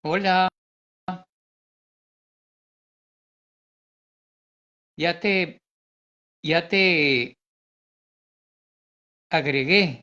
Hola, ya te, ya te agregué.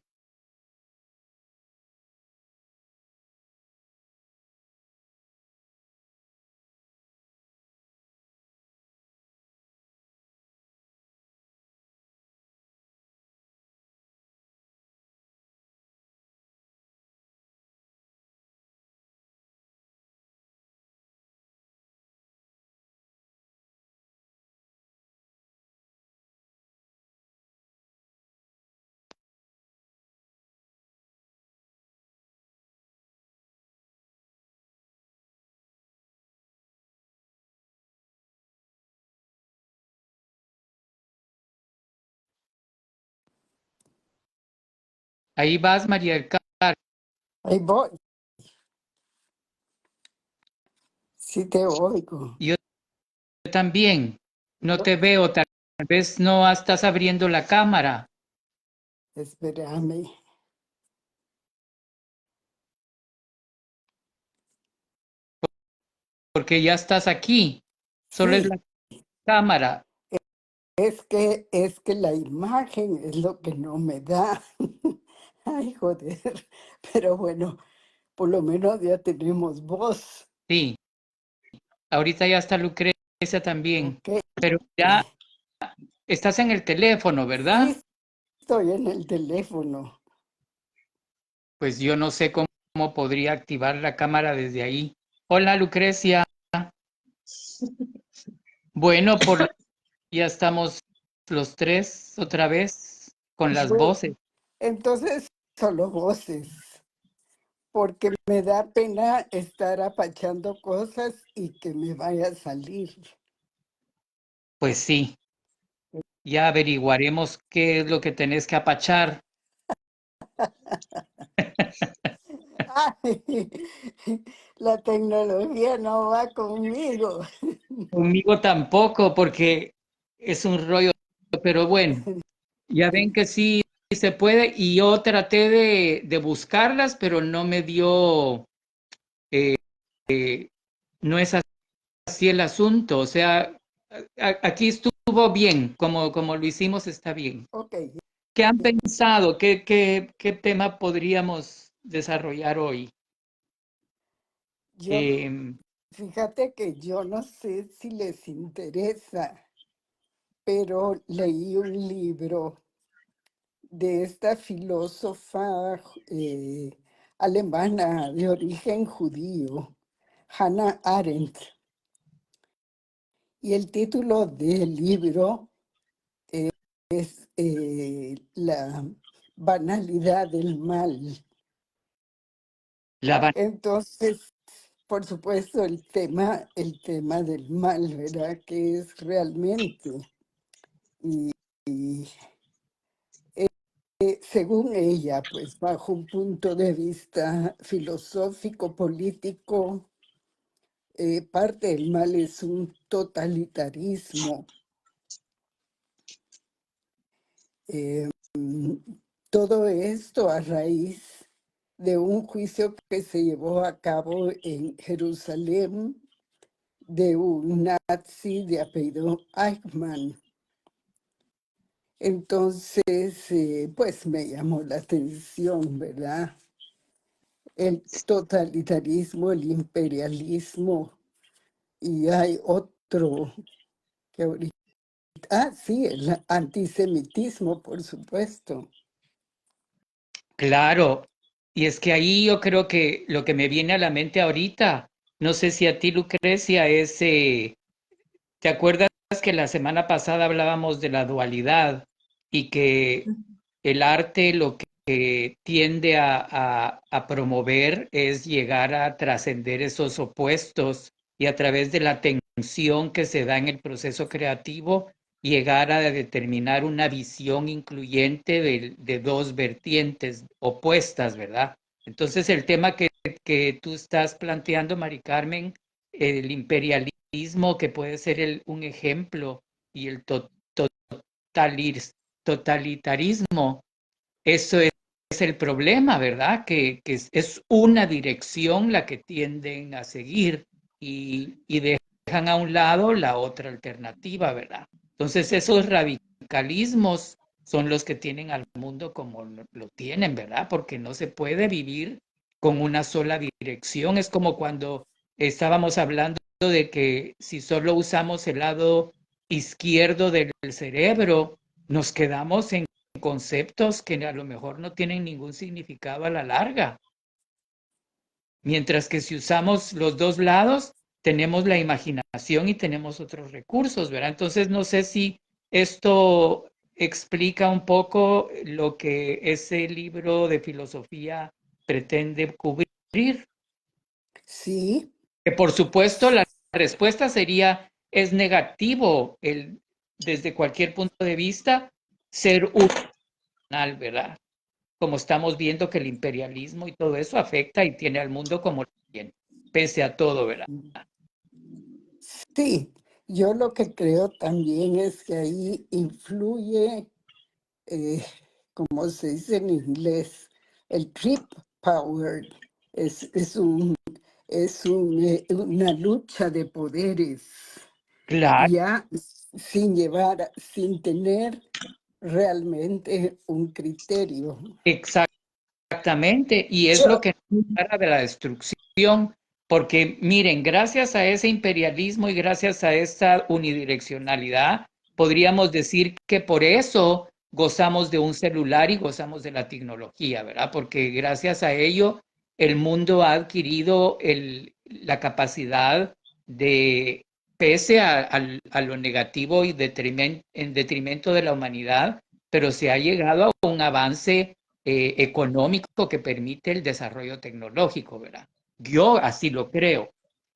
Ahí vas, María del Carmen. Ahí voy, sí te oigo. Yo también. No te veo, tal vez no estás abriendo la cámara, Espérame. porque ya estás aquí. Solo es Sí, la cámara. es que la imagen es lo que no me da. Ay, joder. Pero bueno, por lo menos ya tenemos voz. Sí, ahorita ya está Lucrecia también. Ok. Pero ya estás en el teléfono, Sí, ¿verdad? estoy en el teléfono. Pues yo no sé cómo podría activar la cámara desde ahí. Hola, Lucrecia. Bueno, ya estamos los tres otra vez con las Bueno, voces. entonces solo voces, porque me da pena estar apachando cosas y que me vaya a salir. Pues sí, ya averiguaremos qué es lo que tenés que apachar. Ay, la tecnología no va conmigo. Conmigo tampoco, porque es un rollo, pero bueno, ya ven que sí se puede y yo traté de buscarlas, pero no me dio, no es así el asunto, o sea, aquí estuvo bien, como lo hicimos está bien. Ok, ¿Qué han pensado? ¿Qué tema podríamos desarrollar hoy? yo, Em, fíjate que yo no sé si les interesa, pero leí un libro de esta filósofa alemana de origen judío, Hannah Arendt, y el título del libro es La banalidad del mal. la van- Entonces, por supuesto, el tema del mal, ¿verdad? Que es realmente. Y según ella, pues bajo un punto de vista filosófico, político, parte del mal es un totalitarismo. Eh, mm, Todo esto a raíz de un juicio que se llevó a cabo en Jerusalén de un nazi de apellido Eichmann. Entonces, pues me llamó la atención, ¿verdad? El totalitarismo, el imperialismo, y hay otro que ahorita, sí, el antisemitismo, por supuesto. claro, y es que ahí yo creo que lo que me viene a la mente ahorita, no sé si a ti, Lucrecia, es, ¿te acuerdas que la semana pasada hablábamos de la dualidad y que el arte lo que tiende a promover es llegar a trascender esos opuestos y a través de la tensión que se da en el proceso creativo, llegar a determinar una visión incluyente de dos vertientes opuestas, ¿verdad? Entonces el tema que tú estás planteando, Mari Carmen, el imperialismo que puede ser un ejemplo y el totalitarismo, eso es el problema, ¿verdad? Que es una dirección la que tienden a seguir y dejan a un lado la otra alternativa, ¿verdad? Entonces esos radicalismos son los que tienen al mundo como lo tienen, ¿verdad? Porque no se puede vivir con una sola dirección. Es como cuando estábamos hablando de que si solo usamos el lado izquierdo del cerebro, nos quedamos en conceptos que a lo mejor no tienen ningún significado a la larga. Mientras que si usamos los dos lados, tenemos la imaginación y tenemos otros recursos, ¿verdad? Entonces, no sé si esto explica un poco lo que ese libro de filosofía pretende cubrir. Sí, Que por supuesto la respuesta sería, es negativo desde cualquier punto de vista ser unal, ¿verdad? Como estamos viendo que el imperialismo y todo eso afecta y tiene al mundo como bien, pese a todo, ¿verdad? sí. Yo lo que creo también es que ahí influye, eh, como se dice en inglés, el trip power. Es una lucha de poderes, Claro, ya sin tener realmente un criterio. exactamente, y es lo Yo, que nos habla de la destrucción, porque miren, gracias a ese imperialismo y gracias a esa unidireccionalidad, podríamos decir que por eso gozamos de un celular y gozamos de la tecnología, ¿verdad? Porque gracias a ello el mundo ha adquirido la capacidad de, pese a lo negativo y en detrimento de la humanidad, pero se ha llegado a un avance económico que permite el desarrollo tecnológico, ¿verdad? Yo así lo creo.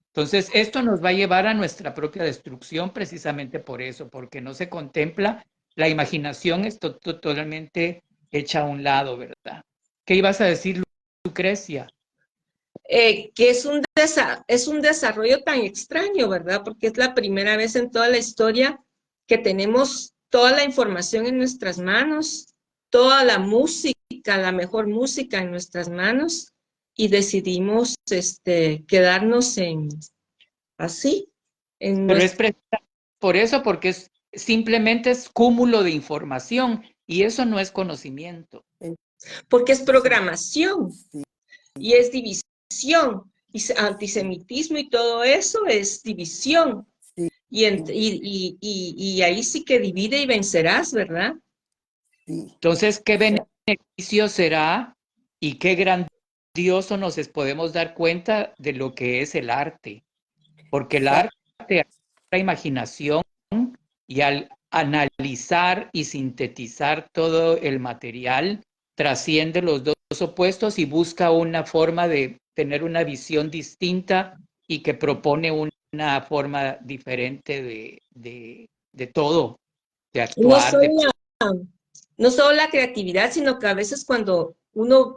Entonces, esto nos va a llevar a nuestra propia destrucción precisamente por eso, porque no se contempla, la imaginación es totalmente hecha a un lado, ¿verdad? ¿Qué ibas a decir, Lucrecia? que es un desarrollo tan extraño, ¿verdad? Porque es la primera vez en toda la historia que tenemos toda la información en nuestras manos, toda la música, la mejor música en nuestras manos, y decidimos quedarnos así, en Pero es nuestra... precisamente por eso, porque simplemente es cúmulo de información y eso no es conocimiento. Porque es Eso, programación sí, y es división, y antisemitismo y todo eso es división. sí, Y ahí sí que divide y vencerás, ¿verdad? sí. Entonces, ¿qué Sa- beneficio será y qué grandioso podemos dar cuenta de lo que es el arte? Porque el sa- arte, la imaginación y al analizar y sintetizar todo el material, trasciende los dos opuestos y busca una forma de tener una visión distinta y que propone una forma diferente de todo, de No actuar, solo, no solo la creatividad, sino que a veces cuando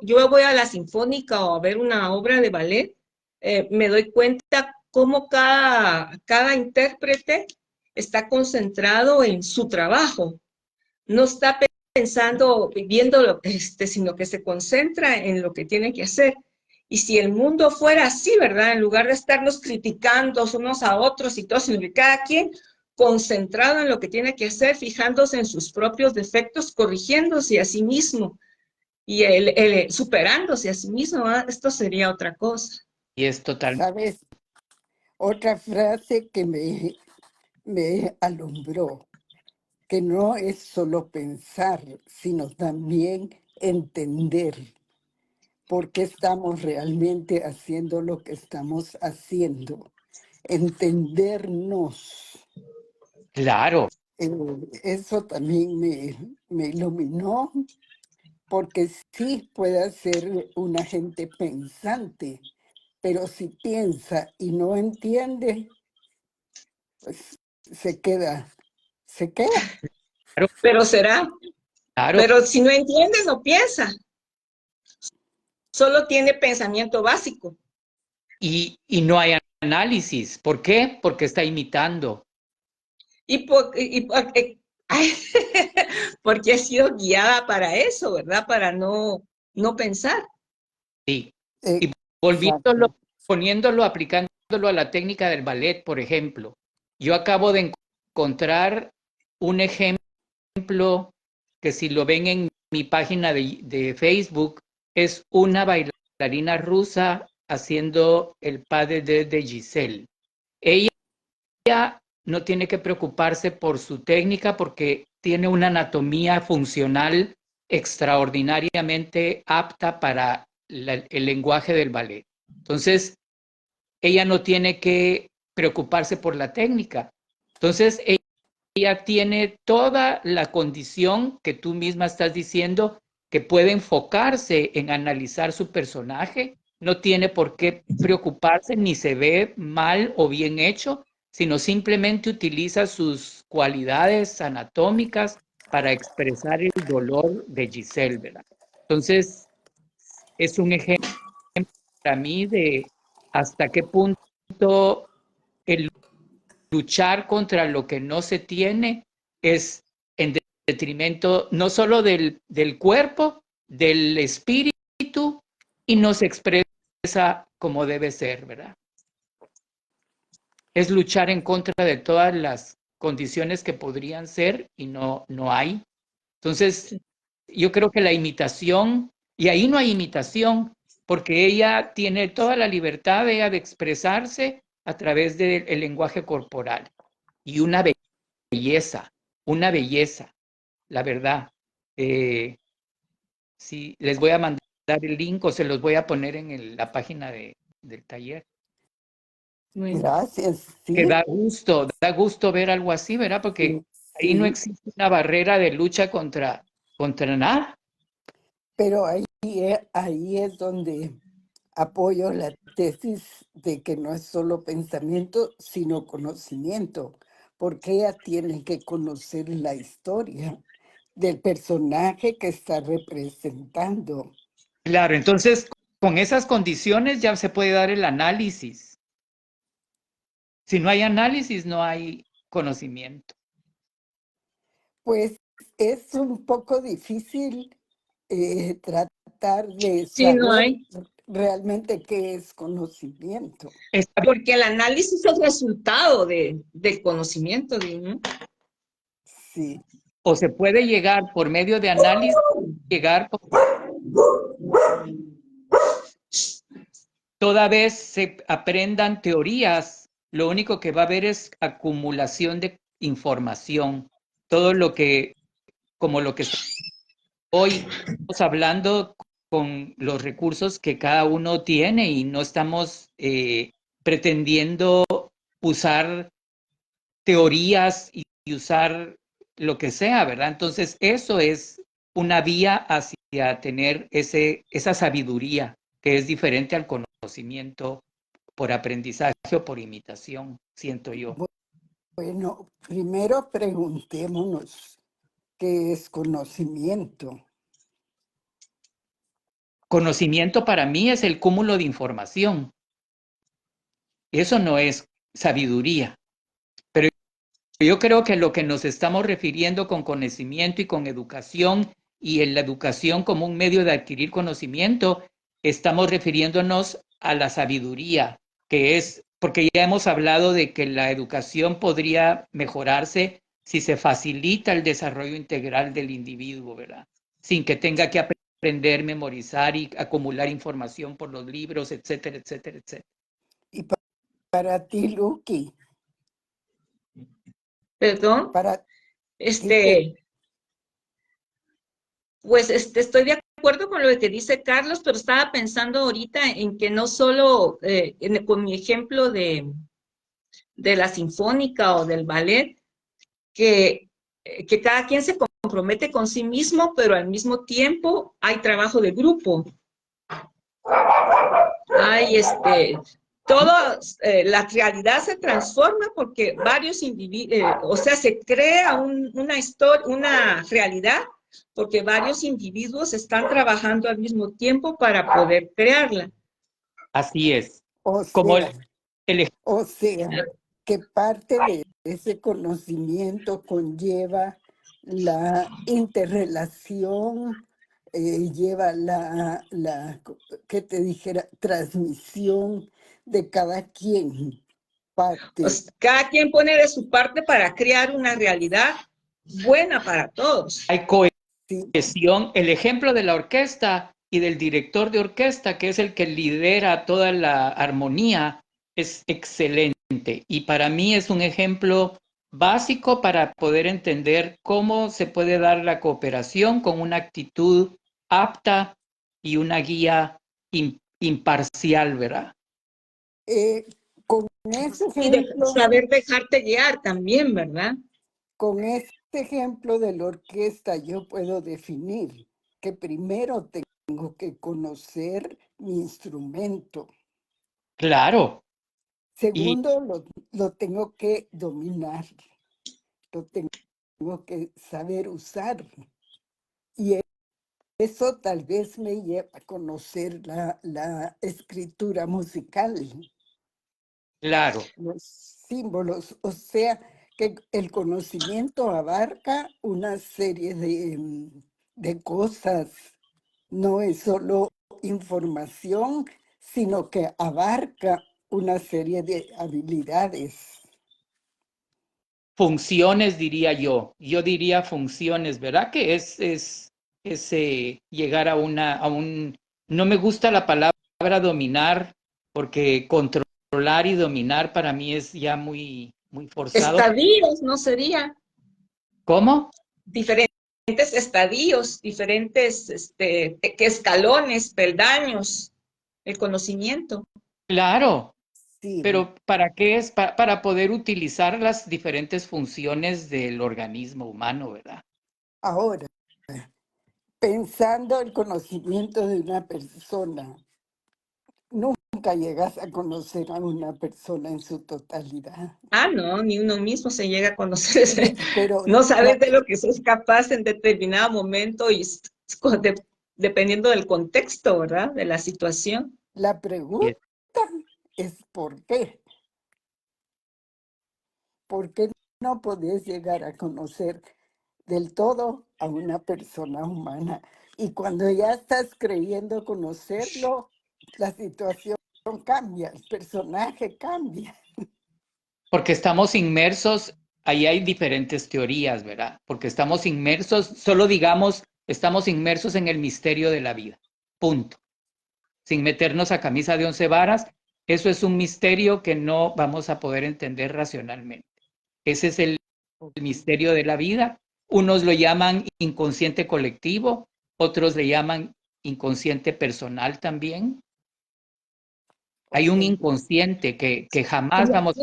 yo voy a la sinfónica o a ver una obra de ballet, me doy cuenta cómo cada intérprete está concentrado en su trabajo. No está pensando, viendo, sino que se concentra en lo que tiene que hacer. Y si el mundo fuera así, ¿verdad? En lugar de estarnos criticando unos a otros y todo, sino que cada quien concentrado en lo que tiene que hacer, fijándose en sus propios defectos, corrigiéndose a sí mismo y superándose a sí mismo, ¿eh? Esto sería otra cosa. y es totalmente. ¿Sabes? Otra frase que me alumbró, que no es solo pensar, sino también entender por qué estamos realmente haciendo lo que estamos haciendo. Entendernos. Claro, Eh, Eso también me iluminó, porque sí puede ser una gente pensante, pero si piensa y no entiende, pues se queda. claro, Pero será, claro. pero si no entiende, no piensa, solo tiene pensamiento básico. Y no hay análisis. ¿Por qué? Porque está imitando. Porque he sido guiada para eso, ¿verdad? Para no no pensar. Sí. Y Exacto. poniéndolo, aplicándolo a la técnica del ballet, por ejemplo. Yo acabo de encontrar un ejemplo que si lo ven en mi página de Facebook, es una bailarina rusa haciendo el pas de deux de Giselle. Ella no tiene que preocuparse por su técnica porque tiene una anatomía funcional extraordinariamente apta para el lenguaje del ballet. Entonces, ella no tiene que preocuparse por la técnica. Entonces, ella tiene toda la condición que tú misma estás diciendo, que puede enfocarse en analizar su personaje, no tiene por qué preocuparse ni se ve mal o bien hecho, sino simplemente utiliza sus cualidades anatómicas para expresar el dolor de Giselle, ¿verdad? Entonces, es un ejemplo para mí de hasta qué punto el luchar contra lo que no se tiene es en detrimento no solo del cuerpo, del espíritu, y no se expresa como debe ser, ¿verdad? Es luchar en contra de todas las condiciones que podrían ser y no hay. Entonces, yo creo que la imitación, y ahí no hay imitación, porque ella tiene toda la libertad de expresarse a través del lenguaje corporal. Y una belleza, la verdad. Sí, les voy a mandar el link o se los voy a poner en la página del taller. Bueno, Gracias. Que Sí, da gusto ver algo así, ¿verdad? Porque sí, ahí no sí. existe una barrera de lucha contra nada. Pero ahí es donde apoyo la tesis de que no es solo pensamiento, sino conocimiento, porque ella tiene que conocer la historia del personaje que está representando. Claro, entonces con esas condiciones ya se puede dar el análisis. Si no hay análisis, no hay conocimiento. Pues es un poco difícil tratar de sí, no saber hay. realmente qué es conocimiento. Está bien. Porque el análisis es el resultado del conocimiento, ¿no? Sí. O se puede llegar por medio de análisis, llegar toda vez se aprendan teorías, lo único que va a haber es acumulación de información. Todo lo que, como lo que hoy estamos hablando con los recursos que cada uno tiene y no estamos pretendiendo usar teorías y usar lo que sea, ¿verdad? Entonces, eso es una vía hacia tener esa sabiduría que es diferente al conocimiento por aprendizaje o por imitación, siento yo. Bueno, primero preguntémonos qué es conocimiento. Conocimiento para mí es el cúmulo de información. Eso no es sabiduría. Pero yo creo que lo que nos estamos refiriendo con conocimiento y con educación y en la educación como un medio de adquirir conocimiento, estamos refiriéndonos a la sabiduría, que es, porque ya hemos hablado de que la educación podría mejorarse si se facilita el desarrollo integral del individuo, ¿verdad? Sin que tenga que aprender, memorizar y acumular información por los libros, etcétera, etcétera, etcétera. Y para ti, Lucky, Perdón, para ti, pues estoy de acuerdo con lo que dice Carlos, pero estaba pensando ahorita en que no solo con mi ejemplo de la sinfónica o del ballet, que cada quien se compromete con sí mismo, pero al mismo tiempo hay trabajo de grupo. Hay la realidad se transforma porque varios individuos, o sea, se crea una historia, una realidad, porque varios individuos están trabajando al mismo tiempo para poder crearla. Así es. o Como sea, el o sea, que parte de ese conocimiento conlleva la interrelación lleva ¿qué te dijera? Transmisión de cada quien parte. Pues, cada quien pone de su parte para crear una realidad buena para todos. Hay Sí, cohesión. El ejemplo de la orquesta y del director de orquesta, que es el que lidera toda la armonía, es excelente. Y para mí es un ejemplo básico para poder entender cómo se puede dar la cooperación con una actitud apta y una guía imparcial, ¿verdad? Con ese Y ejemplo, saber dejarte guiar también, ¿verdad? con este ejemplo de la orquesta, yo puedo definir que primero tengo que conocer mi instrumento. Claro. Y Segundo, lo tengo que dominar, lo tengo que saber usar. Y eso tal vez me lleva a conocer la escritura musical, claro, los símbolos, o sea, que el conocimiento abarca una serie de cosas, no es solo información, sino que abarca una serie de habilidades. funciones diría yo. Yo diría funciones, ¿verdad? Que es llegar a un... No me gusta la palabra dominar, porque controlar y dominar para mí es ya muy forzado. Estadios, ¿no sería? ¿Cómo? Diferentes estadios, diferentes escalones, peldaños, el conocimiento. Claro, Sí, pero ¿para qué es? Para poder utilizar las diferentes funciones del organismo humano, ¿verdad? ahora, pensando el conocimiento de una persona, nunca llegas a conocer a una persona en su totalidad. Ah, no, ni uno mismo se llega a conocer. Pero No sabes de lo que sos capaz en determinado momento y dependiendo del contexto, ¿verdad? De la situación. la pregunta es ¿por qué? ¿Por qué no podés llegar a conocer del todo a una persona humana? Y cuando ya estás creyendo conocerlo, la situación cambia, el personaje cambia. Porque estamos inmersos, ahí hay diferentes teorías, ¿verdad? Porque estamos inmersos, solo digamos, estamos inmersos en el misterio de la vida, punto. Sin meternos a camisa de 11 varas, eso es un misterio que no vamos a poder entender racionalmente. Ese es el misterio de la vida. Unos lo llaman inconsciente colectivo, otros le llaman inconsciente personal también. Hay un inconsciente que jamás vamos a...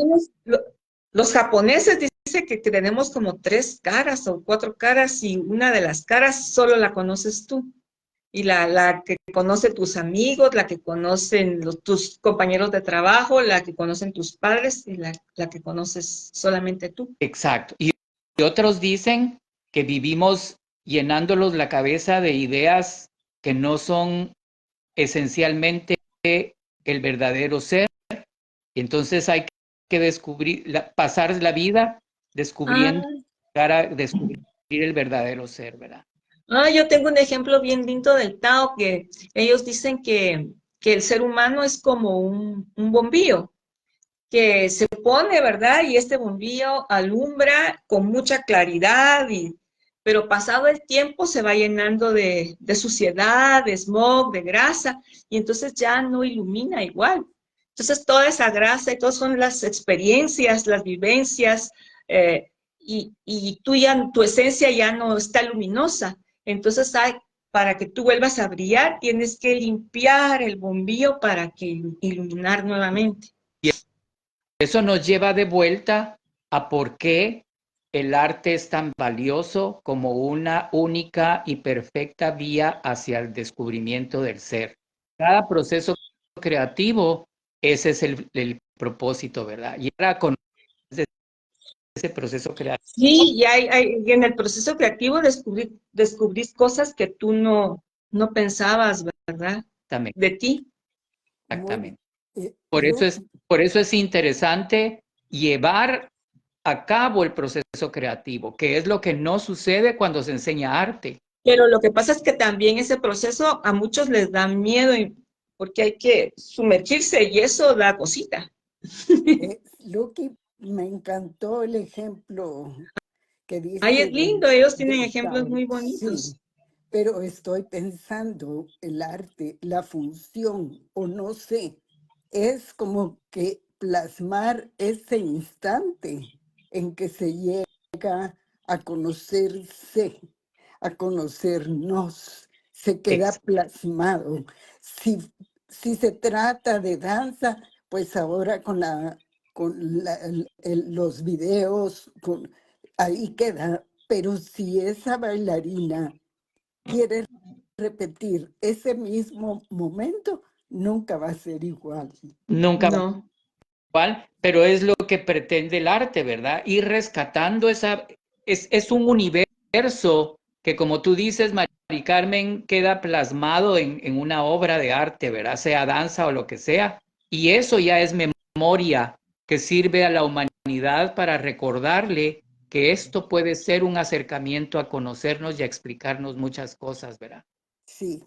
Los japoneses dicen que tenemos como 3 caras o 4 caras y una de las caras solo la conoces tú. Y la que conoce tus amigos, la que conocen tus compañeros de trabajo, la que conocen tus padres y la que conoces solamente tú. Exacto. Y otros dicen que vivimos llenándolos la cabeza de ideas que no son esencialmente el verdadero ser. Y entonces hay que descubrir, pasar la vida descubriendo, descubrir el verdadero ser, ¿verdad? Yo tengo un ejemplo bien lindo del Tao, que ellos dicen que el ser humano es como un bombillo que se pone, ¿verdad? Y este bombillo alumbra con mucha claridad, pero pasado el tiempo se va llenando de suciedad, de smog, de grasa, y entonces ya no ilumina igual. Entonces toda esa grasa y todas son las experiencias, las vivencias, y tu esencia ya no está luminosa. Entonces para que tú vuelvas a brillar, tienes que limpiar el bombillo para que iluminar nuevamente. Eso nos lleva de vuelta a por qué el arte es tan valioso como una única y perfecta vía hacia el descubrimiento del ser. Cada proceso creativo, ese es el propósito, ¿verdad? Y ahora con ese proceso creativo. Sí, y en el proceso creativo descubrís cosas que tú no pensabas, ¿verdad? Exactamente, De ti. Muy, exactamente. eh, Por eso yo, es interesante llevar a cabo el proceso creativo, que es lo que no sucede cuando se enseña arte. Pero lo que pasa es que también ese proceso a muchos les da miedo porque hay que sumergirse y eso da cosita. Lucky, me encantó el ejemplo que Ay, diste es lindo, ellos tienen del ejemplos Tao. muy Sí, bonitos. pero estoy pensando el arte, la función, o no sé, es como que plasmar ese instante en que se llega a conocerse, a conocernos, se queda plasmado. Si, si se trata de danza, pues ahora los videos, ahí queda. Pero si esa bailarina quiere repetir ese mismo momento, nunca va a ser igual. Nunca va a ser No, igual, pero es lo que pretende el arte, ¿verdad? Ir rescatando es un universo que, como tú dices, Mari Carmen, queda plasmado en una obra de arte, ¿verdad? Sea danza o lo que sea. Y eso ya es memoria que sirve a la humanidad para recordarle que esto puede ser un acercamiento a conocernos y a explicarnos muchas cosas, ¿verdad? Sí,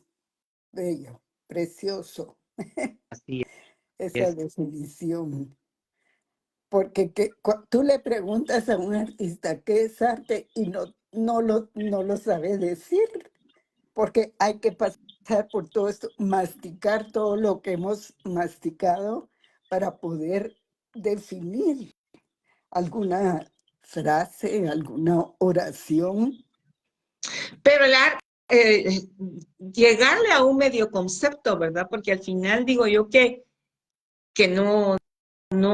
bello, precioso, Así esa es. definición. Porque tú le preguntas a un artista qué es arte y no lo sabe decir, porque hay que pasar por todo esto, masticar todo lo que hemos masticado para poder definir alguna frase, alguna oración. pero llegarle a un medio concepto, ¿verdad? Porque al final digo yo que no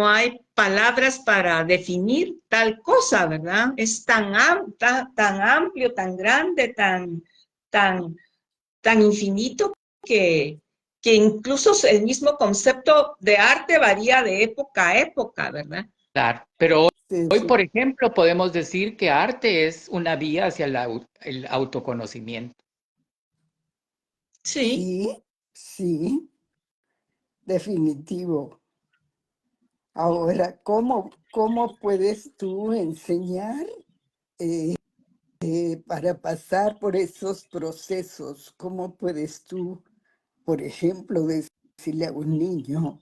hay palabras para definir tal cosa, ¿verdad? Es tan amplio, tan grande, tan, tan infinito que incluso el mismo concepto de arte varía de época a época, ¿verdad? Claro, pero Sí, hoy, por ejemplo, podemos decir que arte es una vía hacia el autoconocimiento. Sí, sí, sí, definitivo. Ahora, ¿cómo puedes tú enseñar para pasar por esos procesos? ¿Cómo puedes tú, por ejemplo, decirle a un niño,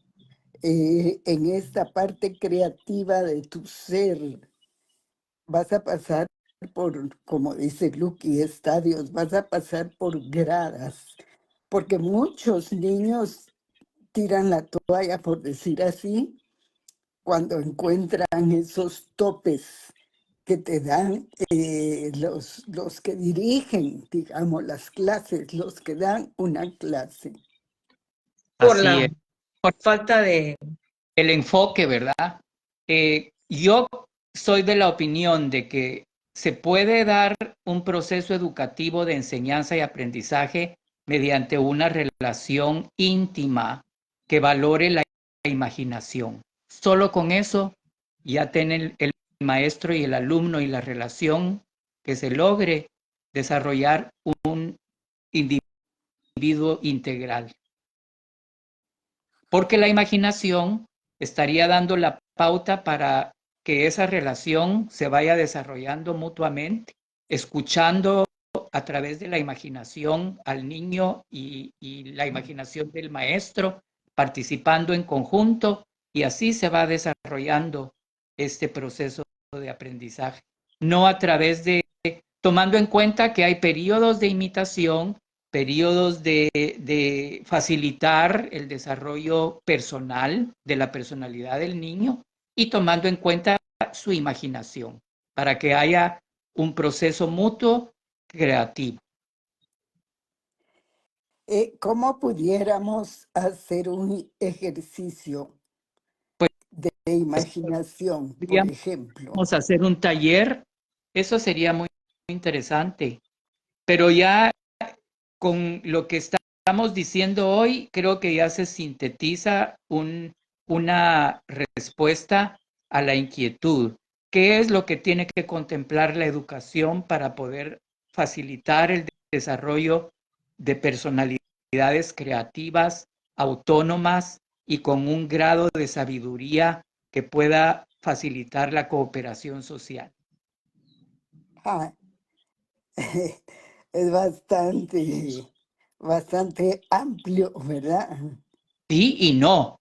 en esta parte creativa de tu ser, vas a pasar por, como dice Lucky, estadios, vas a pasar por gradas, porque muchos niños tiran la toalla, por decir así, cuando encuentran esos topes que te dan los que dirigen, digamos, las clases, los que dan una clase. por Así es. la falta de... El enfoque, ¿verdad? Yo soy de la opinión de que se puede dar un proceso educativo de enseñanza y aprendizaje mediante una relación íntima que valore la imaginación. Solo con eso ya tienen el maestro y el alumno y la relación que se logre desarrollar un individuo integral. Porque la imaginación estaría dando la pauta para que esa relación se vaya desarrollando mutuamente, escuchando a través de la imaginación al niño y la imaginación del maestro, participando en conjunto, y así se va desarrollando este proceso de aprendizaje. No a través de, tomando en cuenta que hay periodos de imitación, periodos de facilitar el desarrollo personal de la personalidad del niño y tomando en cuenta su imaginación para que haya un proceso mutuo creativo. ¿Cómo pudiéramos hacer un ejercicio de imaginación, por Podríamos ejemplo? hacer un taller, eso sería muy interesante, pero ya con lo que estamos diciendo hoy, creo que ya se sintetiza una respuesta a la inquietud. ¿Qué es lo que tiene que contemplar la educación para poder facilitar el desarrollo de personalidades creativas, autónomas y con un grado de sabiduría que pueda facilitar la cooperación social? Ah, es bastante amplio, ¿verdad? Sí y no,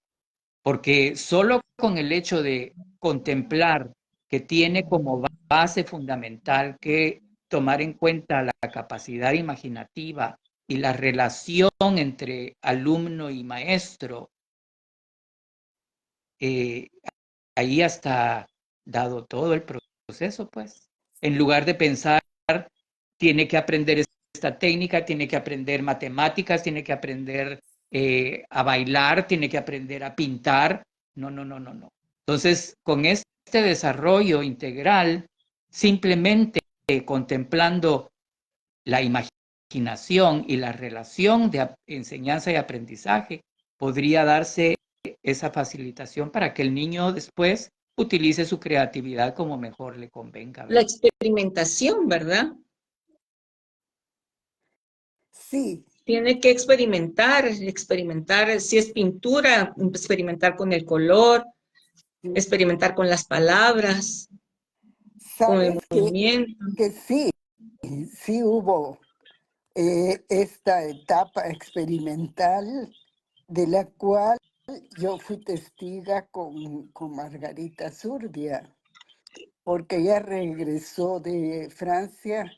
porque solo con el hecho de contemplar que tiene como base fundamental que tomar en cuenta la capacidad imaginativa y la relación entre alumno y maestro, eh, ahí está dado todo el proceso, pues. En lugar de pensar, tiene que aprender esta técnica, tiene que aprender matemáticas, tiene que aprender a bailar, tiene que aprender a pintar. No, no, no, no, no. Entonces, con este desarrollo integral, simplemente contemplando la imaginación y la relación de enseñanza y aprendizaje, podría darse esa facilitación para que el niño después utilice su creatividad como mejor le convenga, La ¿verdad? experimentación, ¿verdad? Sí, Tiene que experimentar, si es pintura, experimentar con el color, experimentar con las palabras, con el sabes movimiento. que sí hubo esta etapa experimental de la cual yo fui testiga con Margarita Zurdia, porque ella regresó de Francia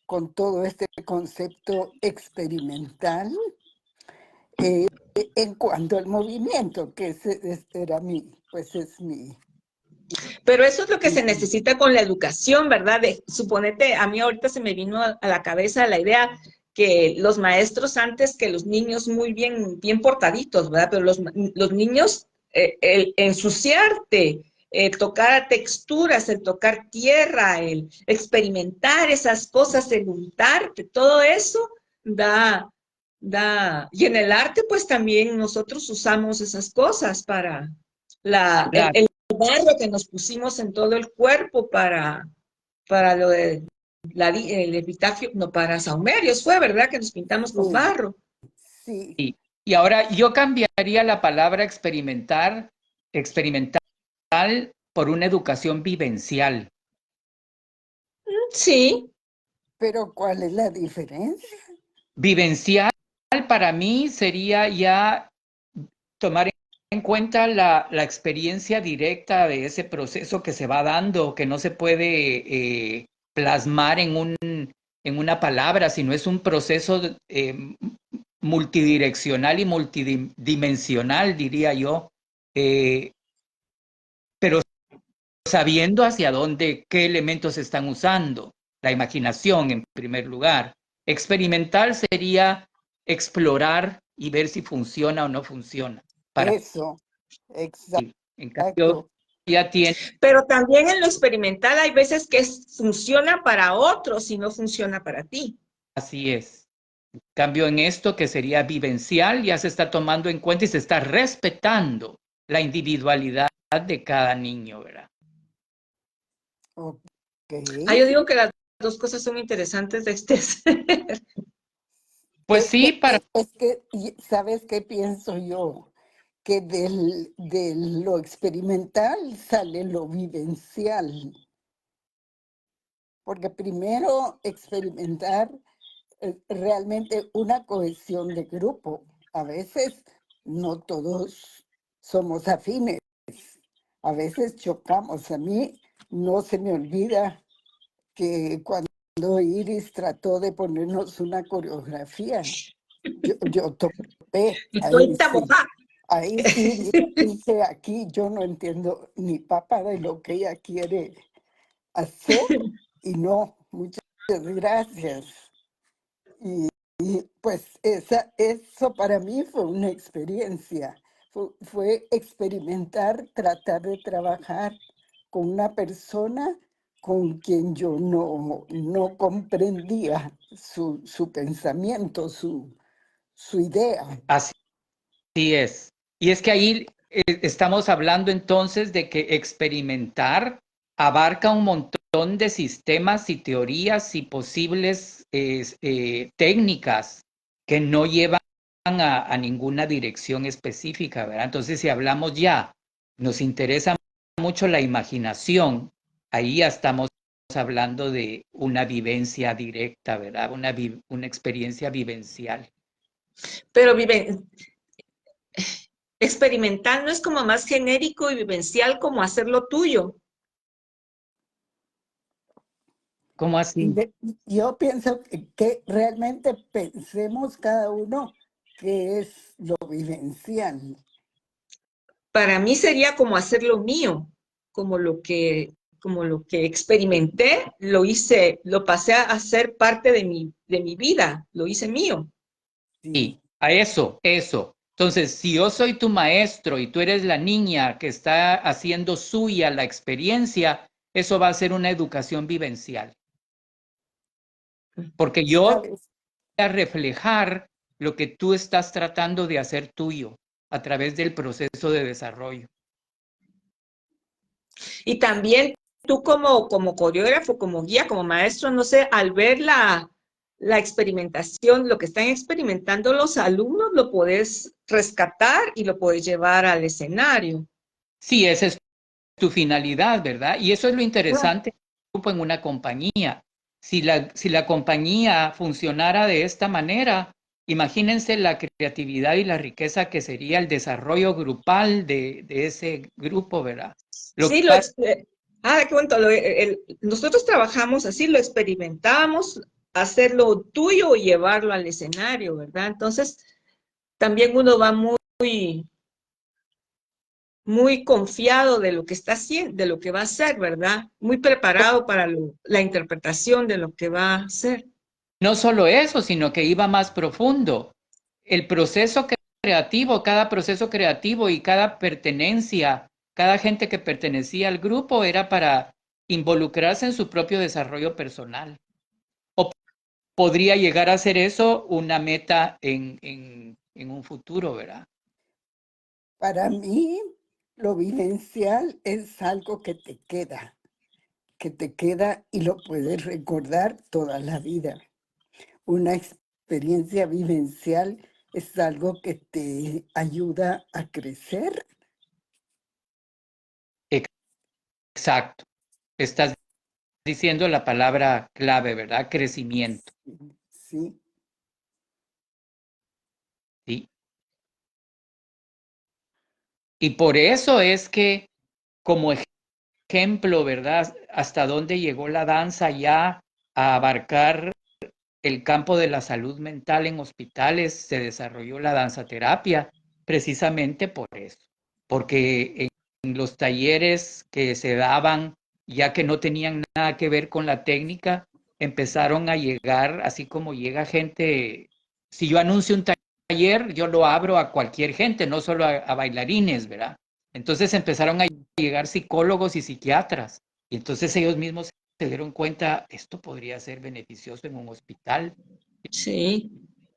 con todo este concepto experimental en cuanto al movimiento, que era pues es mi. Pero eso es lo que se necesita con la educación, ¿verdad? Suponete, a mí ahorita se me vino a la cabeza la idea que los maestros antes que los niños muy bien portaditos, ¿verdad? Pero los niños, el ensuciarte, tocar texturas, el tocar tierra, el experimentar esas cosas, el untarte, todo eso y en el arte pues también nosotros usamos esas cosas para Claro, el barro que nos pusimos en todo el cuerpo para lo de el epitafio, no, para Saumerios fue, ¿verdad? Que nos pintamos con Sí, barro. sí, sí. Y ahora yo cambiaría la palabra experimental por una educación vivencial. Sí, pero ¿cuál es la diferencia? Vivencial para mí sería ya tomar en cuenta la experiencia directa de ese proceso que se va dando, que no se puede plasmar en una palabra, sino es un proceso multidireccional y multidimensional, diría yo, pero sabiendo hacia dónde, qué elementos se están usando, la imaginación en primer lugar. Experimental sería explorar y ver si funciona o no funciona. Para Eso, ti. En cambio, exacto. ya tiene, pero también en lo experimental hay veces que funciona para otros y no funciona para ti. así es. En cambio, en esto que sería vivencial, ya se está tomando en cuenta y se está respetando la individualidad de cada niño, ¿verdad? Ok. Yo digo que las dos cosas son interesantes de este. Pues sí, ¿Sabes qué pienso yo? Que de lo experimental sale lo vivencial, porque primero experimentar realmente una cohesión de grupo. A veces no todos somos afines, a veces chocamos. A mí no se me olvida que cuando Iris trató de ponernos una coreografía, yo topé, Y estoy tabojá. ahí sí dije, aquí yo no entiendo ni papa de lo que ella quiere hacer y no, muchas gracias. Y pues eso para mí fue una experiencia, fue experimentar, tratar de trabajar con una persona con quien yo no comprendía su pensamiento, su idea. así es. Y es que ahí estamos hablando entonces de que experimentar abarca un montón de sistemas y teorías y posibles técnicas que no llevan a ninguna dirección específica, ¿verdad? Entonces, si hablamos ya, nos interesa mucho la imaginación, ahí ya estamos hablando de una vivencia directa, ¿verdad? Una experiencia vivencial. Pero experimental no es como más genérico y vivencial como hacerlo tuyo. ¿Cómo así? Yo pienso que realmente pensemos cada uno qué es lo vivencial. Para mí sería como hacerlo mío, como como lo que experimenté, lo hice, lo pasé a ser parte de mi vida, lo hice mío. Sí, Sí, a eso. Entonces, si yo soy tu maestro y tú eres la niña que está haciendo suya la experiencia, eso va a ser una educación vivencial. Porque yo voy ¿sabes? a reflejar lo que tú estás tratando de hacer tuyo a través del proceso de desarrollo. Y también tú como coreógrafo, como guía, como maestro, no sé, al ver la experimentación, lo que están experimentando los alumnos, lo podés rescatar y lo podés llevar al escenario. Sí, esa es tu finalidad, ¿verdad? Y eso es lo Ah, interesante en una compañía. Si la compañía funcionara de esta manera, imagínense la creatividad y la riqueza que sería el desarrollo grupal de ese grupo, ¿verdad? Lo que sí, pasa, qué bueno, nosotros trabajamos así, lo experimentamos, hacerlo tuyo y llevarlo al escenario, ¿verdad? Entonces, también uno va muy confiado de lo que está haciendo, de lo que va a hacer, ¿verdad? Muy preparado para la interpretación de lo que va a hacer. no solo eso, sino que iba más profundo. El proceso creativo, cada proceso creativo y cada pertenencia, cada gente que pertenecía al grupo era para involucrarse en su propio desarrollo personal. O podría llegar a ser eso una meta en un futuro, ¿verdad? Para mí, lo vivencial es algo que te queda y lo puedes recordar toda la vida. Una experiencia vivencial es algo que te ayuda a crecer. Exacto. Estás diciendo la palabra clave, ¿verdad? Crecimiento. Sí, ¿Sí? Y por eso es que, como ejemplo, ¿verdad? Hasta dónde llegó la danza ya a abarcar el campo de la salud mental en hospitales, se desarrolló la danzaterapia precisamente por eso, porque en los talleres que se daban, ya que no tenían nada que ver con la técnica, empezaron a llegar, así como llega gente, si yo anuncio un taller, yo lo abro a cualquier gente, no solo a bailarines, ¿verdad? Entonces empezaron a llegar psicólogos y psiquiatras, y entonces ellos mismos se dieron cuenta, esto podría ser beneficioso en un hospital, Sí,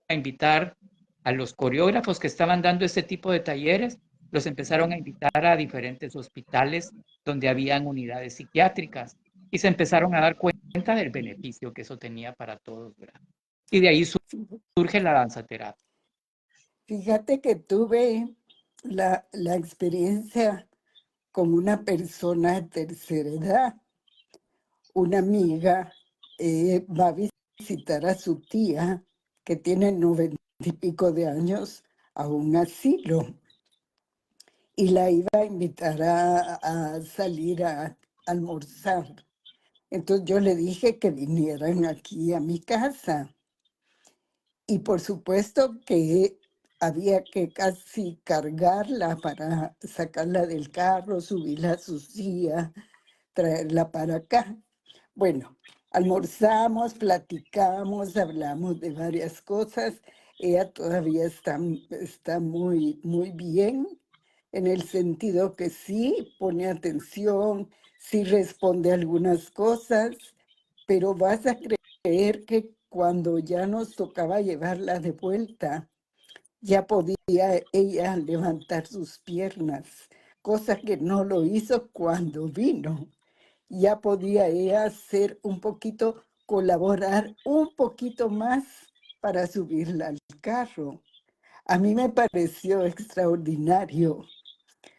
a invitar a los coreógrafos que estaban dando este tipo de talleres, los empezaron a invitar a diferentes hospitales donde habían unidades psiquiátricas y se empezaron a dar cuenta del beneficio que eso tenía para todos, ¿verdad? Y de ahí surge la danzaterapia. fíjate que tuve la experiencia con una persona de tercera edad. Una amiga va a visitar a su tía que tiene 90 y pico de años a un asilo y la iba a invitar a salir a almorzar. Entonces yo le dije que vinieran aquí a mi casa y por supuesto que había que casi cargarla para sacarla del carro, subirla a su silla, traerla para acá. Bueno, almorzamos, platicamos, hablamos de varias cosas. Ella todavía está muy, muy bien en el sentido que sí pone atención, sí responde algunas cosas, pero vas a creer que cuando ya nos tocaba llevarla de vuelta, ya podía ella levantar sus piernas, cosa que no lo hizo cuando vino. Ya podía ella hacer un poquito, colaborar un poquito más para subirla al carro. A mí me pareció extraordinario,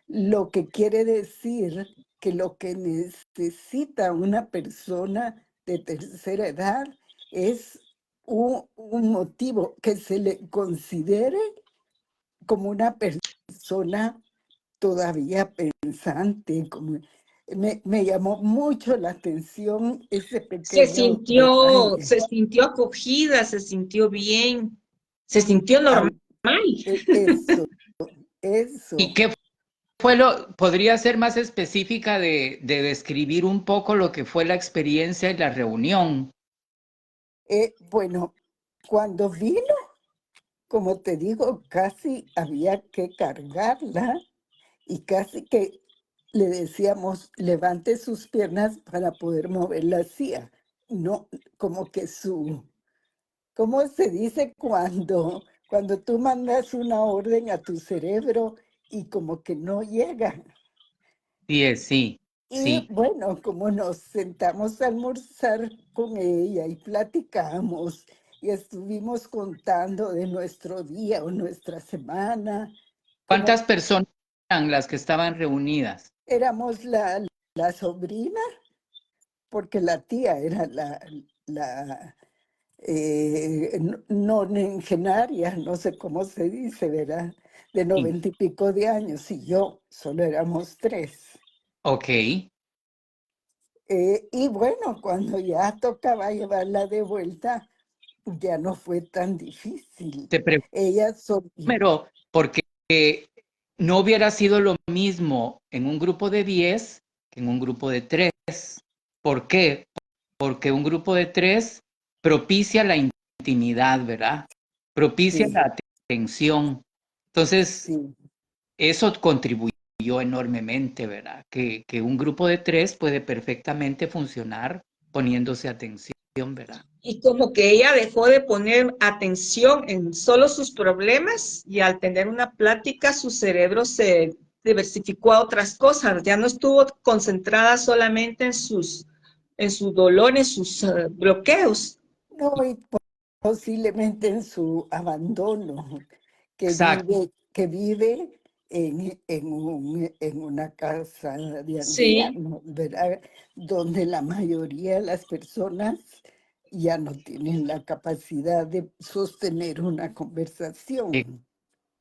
lo que quiere decir que lo que necesita una persona de tercera edad es un motivo que se le considere como una persona todavía pensante. Me llamó mucho la atención ese pequeño detalle. Se sintió acogida, se sintió bien, se sintió normal. Eso. ¿Y qué podría ser más específica de describir un poco lo que fue la experiencia y la reunión? Bueno, cuando vino, como te digo, casi había que cargarla y casi que le decíamos, levante sus piernas para poder mover la silla. No, como que ¿cómo se dice cuando tú mandas una orden a tu cerebro y como que no llega? Sí, Y sí. bueno, como nos sentamos a almorzar con ella y platicamos y estuvimos contando de nuestro día o nuestra semana, como ¿Cuántas personas eran las que estaban reunidas? éramos la sobrina, porque la tía era la nonagenaria, no sé cómo se dice, ¿verdad? De Sí. 90 y pico de años, y yo, solo éramos 3. Ok. Y bueno, cuando ya tocaba llevarla de vuelta, ya no fue tan difícil. Te pregunto, Ella pero porque no hubiera sido lo mismo en un grupo de 10 que en un grupo de 3. ¿Por qué? Porque un grupo de 3 propicia la intimidad, ¿verdad? Propicia sí, la atención. Entonces, sí. eso contribuyó enormemente, ¿verdad? Que un grupo de 3 puede perfectamente funcionar poniéndose atención, ¿verdad? Y como que ella dejó de poner atención en solo sus problemas y al tener una plática su cerebro se diversificó a otras cosas, ya no estuvo concentrada solamente en su dolor, en sus bloqueos. No, y posiblemente en su abandono, Exacto. que vive en una casa de Sí, ancianos, ¿verdad? Donde la mayoría de las personas ya no tienen la capacidad de sostener una conversación.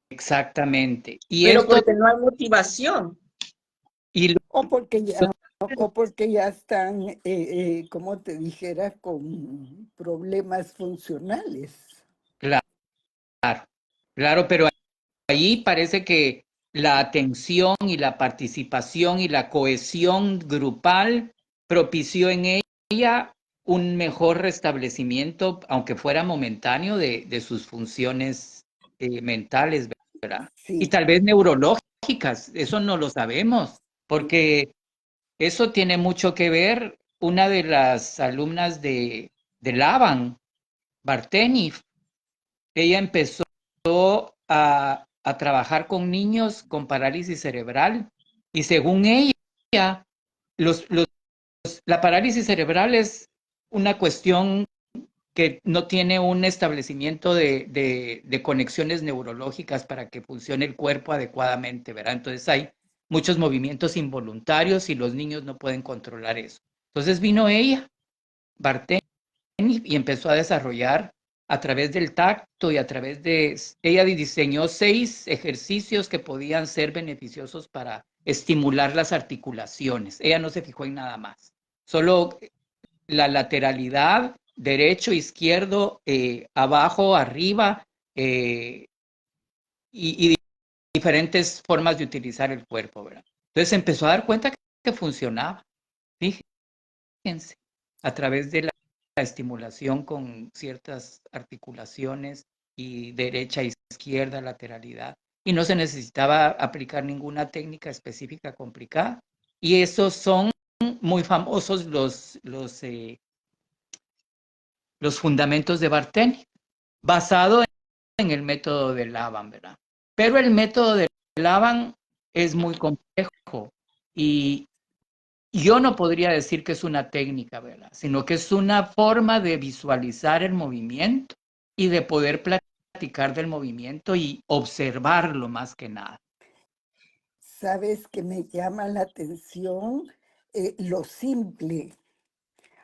Exactamente. Y pero esto, porque no hay motivación. y lo- O porque ya están, como te dijera, con problemas funcionales. claro, claro, pero ahí parece que la atención y la participación y la cohesión grupal propició en ella un mejor restablecimiento, aunque fuera momentáneo, de sus funciones mentales, ¿verdad? Y Sí, tal vez neurológicas, eso no lo sabemos, porque eso tiene mucho que ver. Una de las alumnas de Laban, Barteni, ella empezó a trabajar con niños con parálisis cerebral y según ella, la parálisis cerebral es una cuestión que no tiene un establecimiento de conexiones neurológicas para que funcione el cuerpo adecuadamente, ¿verdad? Entonces hay muchos movimientos involuntarios y los niños no pueden controlar eso. Entonces vino ella, Barteni, y empezó a desarrollar a través del tacto y a través de... Ella diseñó 6 ejercicios que podían ser beneficiosos para estimular las articulaciones. Ella no se fijó en nada más. Solo la lateralidad, derecho, izquierdo, abajo, arriba, y diferentes formas de utilizar el cuerpo, ¿verdad? Entonces empezó a dar cuenta que funcionaba. Fíjense, a través de la estimulación con ciertas articulaciones y derecha, izquierda, lateralidad. Y no se necesitaba aplicar ninguna técnica específica complicada. Y esos son muy famosos los fundamentos de Barteni, basado en el método de Laban, ¿verdad? Pero el método de Laban es muy complejo y yo no podría decir que es una técnica, ¿verdad? Sino que es una forma de visualizar el movimiento y de poder platicar del movimiento y observarlo más que nada. sabes que me llama la atención lo simple.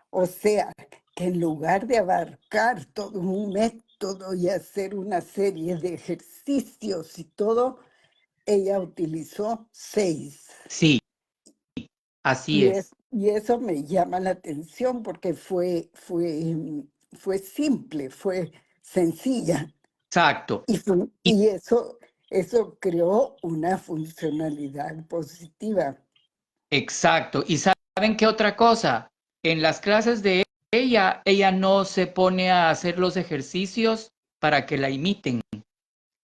O sea, que en lugar de abarcar todo un método y hacer una serie de ejercicios y todo, ella utilizó 6. Sí, así es. Y eso me llama la atención porque fue simple, fue sencilla. Exacto. Y Y eso creó una funcionalidad positiva. exacto. ¿Y saben qué otra cosa? En las clases de ella no se pone a hacer los ejercicios para que la imiten.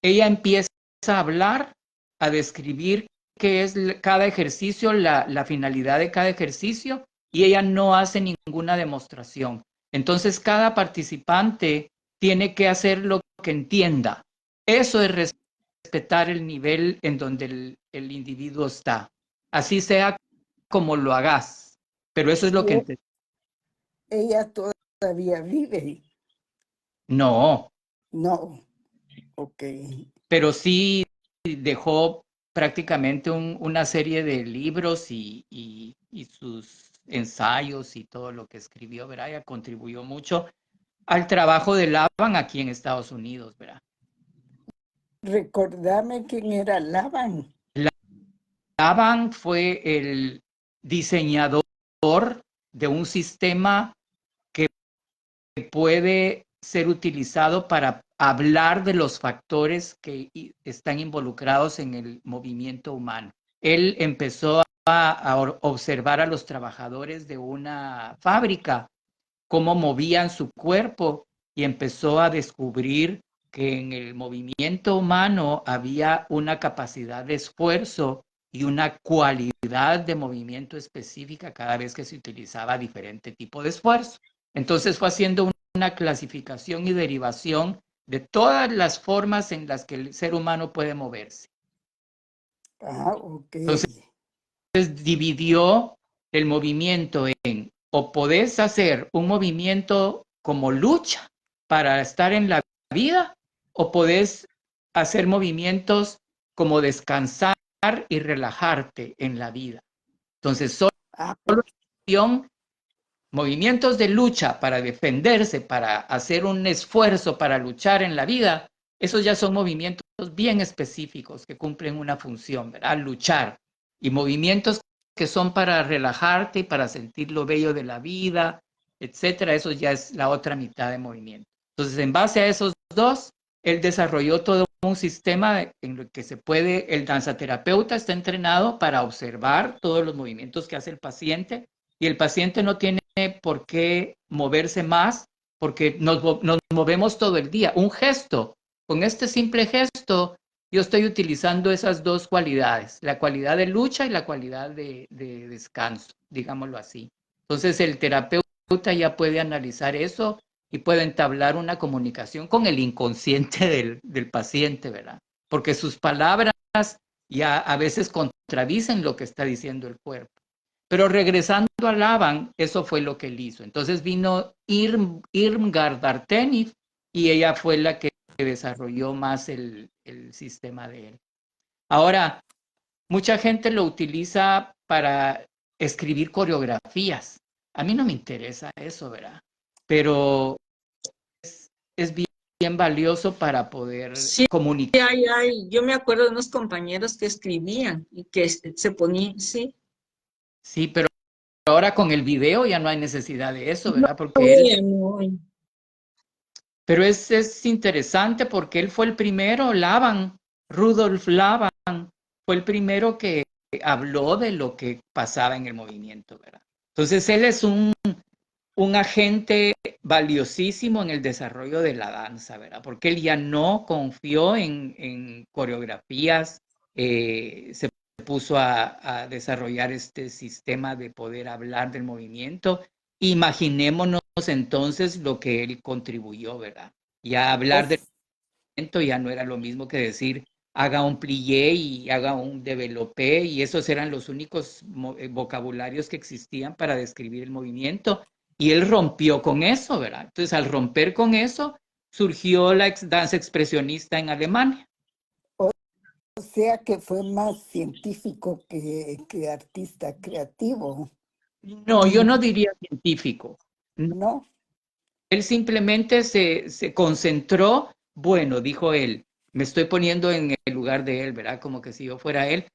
Ella empieza a hablar, a describir qué es cada ejercicio, la finalidad de cada ejercicio, y ella no hace ninguna demostración. Entonces, cada participante tiene que hacer lo que entienda. Eso es respetar el nivel en donde el individuo está. Así sea como lo hagas. Pero eso es lo Y que ella todavía vive. no, No, ok. pero sí dejó prácticamente una serie de libros y sus ensayos y todo lo que escribió, ¿verdad? Ella contribuyó mucho al trabajo de Laban aquí en Estados Unidos, ¿verdad? Recordame quién era Laban. Laban fue el diseñador de un sistema que puede ser utilizado para hablar de los factores que están involucrados en el movimiento humano. Él empezó a observar a los trabajadores de una fábrica, cómo movían su cuerpo y empezó a descubrir que en el movimiento humano había una capacidad de esfuerzo y una cualidad de movimiento específica cada vez que se utilizaba diferente tipo de esfuerzo. Entonces fue haciendo una clasificación y derivación de todas las formas en las que el ser humano puede moverse. Ah, ok. Entonces dividió el movimiento en o podés hacer un movimiento como lucha para estar en la vida o podés hacer movimientos como descansar y relajarte en la vida. Entonces, solo Ah, movimientos de lucha para defenderse, para hacer un esfuerzo para luchar en la vida, esos ya son movimientos bien específicos que cumplen una función, ¿verdad? Luchar. Y movimientos que son para relajarte y para sentir lo bello de la vida, etcétera, eso ya es la otra mitad de movimiento. Entonces, en base a esos dos, él desarrolló todo un sistema en el que se puede, el danzaterapeuta está entrenado para observar todos los movimientos que hace el paciente y el paciente no tiene por qué moverse más porque nos movemos todo el día. Un gesto, con este simple gesto, yo estoy utilizando esas dos cualidades, la cualidad de lucha y la cualidad de descanso, digámoslo así. Entonces el terapeuta ya puede analizar eso y puede entablar una comunicación con el inconsciente del paciente, ¿verdad? Porque sus palabras ya a veces contradicen lo que está diciendo el cuerpo. Pero regresando a Laban, eso fue lo que él hizo. Entonces vino Irmgard Artenif y ella fue la que desarrolló más el sistema de él. Ahora, mucha gente lo utiliza para escribir coreografías. A mí no me interesa eso, ¿verdad? Pero es bien valioso para poder Sí, comunicar. yo me acuerdo de unos compañeros que escribían y que se ponían, sí. Sí, pero ahora con el video ya no hay necesidad de eso, No, ¿verdad? Porque él, no. pero es interesante porque él fue el primero, Laban, Rudolf Laban, fue el primero que habló de lo que pasaba en el movimiento, ¿verdad? Entonces él es un agente valiosísimo en el desarrollo de la danza, ¿verdad? Porque él ya no confió en coreografías, se puso a desarrollar este sistema de poder hablar del movimiento. Imaginémonos entonces lo que él contribuyó, ¿verdad? Ya hablar del os- movimiento ya no era lo mismo que decir haga un plié y haga un développé y esos eran los únicos vocabularios que existían para describir el movimiento y él rompió con eso, ¿verdad? Entonces al romper con eso surgió la danza expresionista en Alemania. sea que fue más científico que artista creativo, No, yo no diría científico. ¿no? Él simplemente se concentró, bueno, dijo él, me estoy poniendo en el lugar de él, ¿verdad? Como que si yo fuera él,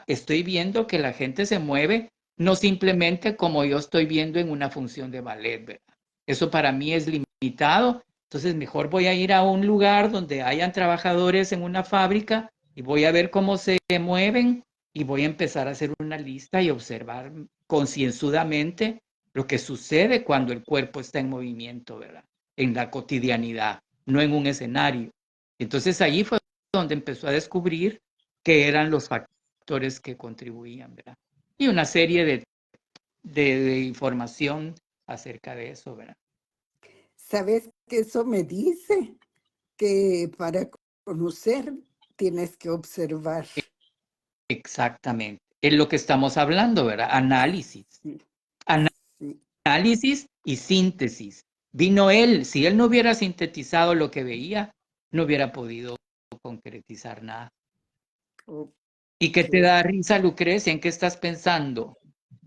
estoy viendo que la gente se mueve, no simplemente como yo estoy viendo en una función de ballet, ¿verdad? Eso para mí es limitado, entonces mejor voy a ir a un lugar donde hayan trabajadores en una fábrica y voy a ver cómo se mueven y voy a empezar a hacer una lista y observar concienzudamente lo que sucede cuando el cuerpo está en movimiento, ¿verdad? En la cotidianidad, no en un escenario. Entonces allí fue donde empezó a descubrir que eran los factores que contribuían, ¿verdad? Y una serie de información acerca de eso, ¿verdad? ¿Sabes que eso me dice? Que para conocer tienes que observar. Exactamente. Es lo que estamos hablando, ¿verdad? Análisis. Sí, sí. Análisis y síntesis. Vino él, si él no hubiera sintetizado lo que veía, no hubiera podido concretizar nada. Ok. ¿Y qué te da risa, Lucrecia? ¿En qué estás pensando?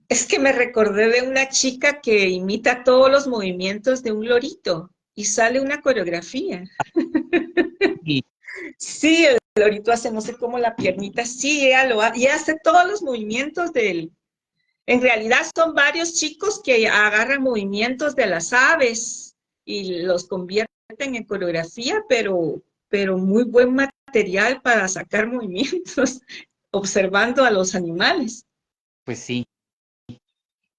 Es que me recordé de una chica que imita todos los movimientos de un lorito y sale una coreografía. Y, Sí, el lorito hace no sé cómo la piernita, sí, ella lo hace y hace todos los movimientos del. En realidad son varios chicos que agarran movimientos de las aves y los convierten en coreografía, pero muy buen material para sacar movimientos observando a los animales. pues sí,